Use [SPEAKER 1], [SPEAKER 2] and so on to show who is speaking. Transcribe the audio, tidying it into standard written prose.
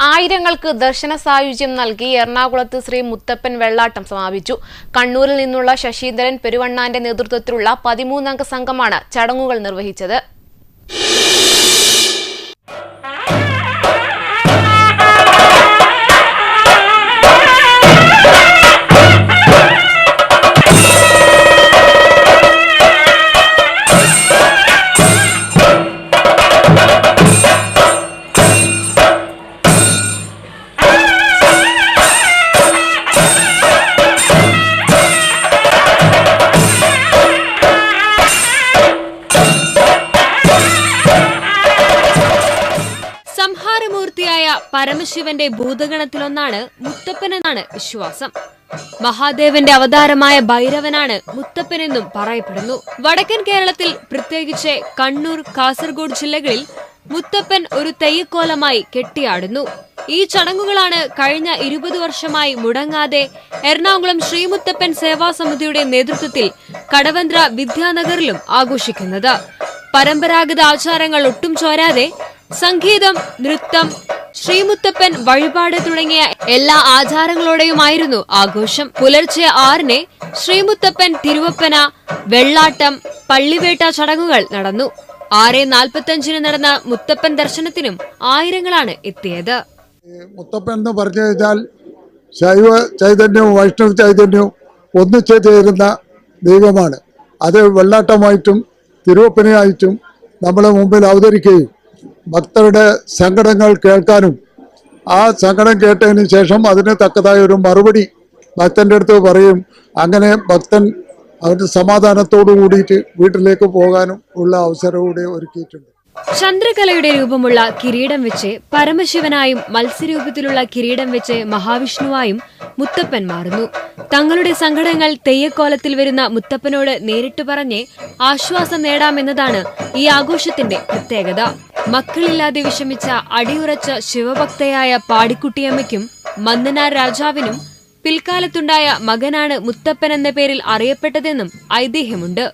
[SPEAKER 1] ആയിരങ്ങൾക്ക് ദർശന സായുജ്യം നൽകി എറണാകുളത്ത് ശ്രീ മുത്തപ്പൻ വെള്ളാട്ടം സമാപിച്ചു. കണ്ണൂരിൽ നിന്നുള്ള ശശീന്ദ്രൻ പെരുവണ്ണാന്റെ നേതൃത്വത്തിലുള്ള 13-അംഗ സംഘമാണ് ചടങ്ങുകൾ നിർവഹിച്ചത്.
[SPEAKER 2] സംഹാരമൂർത്തിയായ പരമശിവന്റെ ഭൂതഗണത്തിലൊന്നാണ് മുത്തപ്പനെന്നാണ് വിശ്വാസം. മഹാദേവന്റെ അവതാരമായ ഭൈരവനാണ് മുത്തപ്പനെന്നും പറയപ്പെടുന്നു. വടക്കൻ കേരളത്തിൽ, പ്രത്യേകിച്ച് കണ്ണൂർ, കാസർഗോഡ് ജില്ലകളിൽ മുത്തപ്പൻ ഒരു തെയ്യക്കോലമായി കെട്ടിയാടുന്നു. ഈ ചടങ്ങുകളാണ് കഴിഞ്ഞ 20 വർഷമായി മുടങ്ങാതെ എറണാകുളം ശ്രീമുത്തപ്പൻ സേവാസമിതിയുടെ നേതൃത്വത്തിൽ കടവന്ത്ര വിദ്യാനഗറിലും ആഘോഷിക്കുന്നത്. പരമ്പരാഗത ആചാരങ്ങൾ ഒട്ടും ചോരാതെ സംഗീതം, നൃത്തം, ശ്രീമുത്തപ്പൻ വഴിപാട് തുടങ്ങിയ എല്ലാ ആചാരങ്ങളോടെയുമായിരുന്നു ആഘോഷം. പുലർച്ചെ 6-ന് ശ്രീമുത്തപ്പൻ തിരുവപ്പന, വെള്ളാട്ടം, പള്ളിവേട്ട ചടങ്ങുകൾ നടന്നു. 6:45-ന് നടന്ന മുത്തപ്പൻ ദർശനത്തിനും ആയിരങ്ങളാണ് എത്തിയത്.
[SPEAKER 3] മുത്തപ്പൻ എന്ന് പറഞ്ഞു കഴിഞ്ഞാൽ ശൈവ ചൈതന്യവും വൈഷ്ണവ ചൈതന്യവും ഒന്നിച്ചു ചേരുന്ന ദൈവമാണ്. അത് വെള്ളാട്ടമായിട്ടും തിരുവപ്പനയായിട്ടും നമ്മളെ മുമ്പിൽ അവതരിക്കുകയും ഭക്തരുടെ സങ്കടങ്ങൾ കേൾക്കാനും ആ സങ്കടം കേട്ടതിന് ശേഷം അതിന് തക്കതായ ഒരു മറുപടി ഭക്തന്റെ അടുത്ത് പറയും. അങ്ങനെ ഭക്തൻ അവന്റെ സമാധാനത്തോടു കൂടിയിട്ട് വീട്ടിലേക്ക് പോകാനും ഉള്ള അവസരം കൂടി ഒരുക്കിയിട്ടുണ്ട്.
[SPEAKER 2] ചന്ദ്രകലയുടെ രൂപമുള്ള കിരീടം വെച്ച് പരമശിവനായും മത്സ്യരൂപത്തിലുള്ള കിരീടം വെച്ച് മഹാവിഷ്ണുവായും മുത്തപ്പൻ മാറുന്നു. തങ്ങളുടെ സങ്കടങ്ങൾ തെയ്യക്കോലത്തിൽ വരുന്ന മുത്തപ്പനോട് നേരിട്ട് പറഞ്ഞ് ആശ്വാസം നേടാമെന്നതാണ് ഈ ആഘോഷത്തിന്റെ പ്രത്യേകത. മക്കളില്ലാതെ വിഷമിച്ച അടിയുറച്ച ശിവഭക്തയായ പാടിക്കുട്ടിയമ്മയ്ക്കും മന്നനാർ രാജാവിനും പിൽക്കാലത്തുണ്ടായ മകനാണ് മുത്തപ്പൻ എന്ന പേരിൽ അറിയപ്പെട്ടതെന്നും ഐതിഹ്യമുണ്ട്.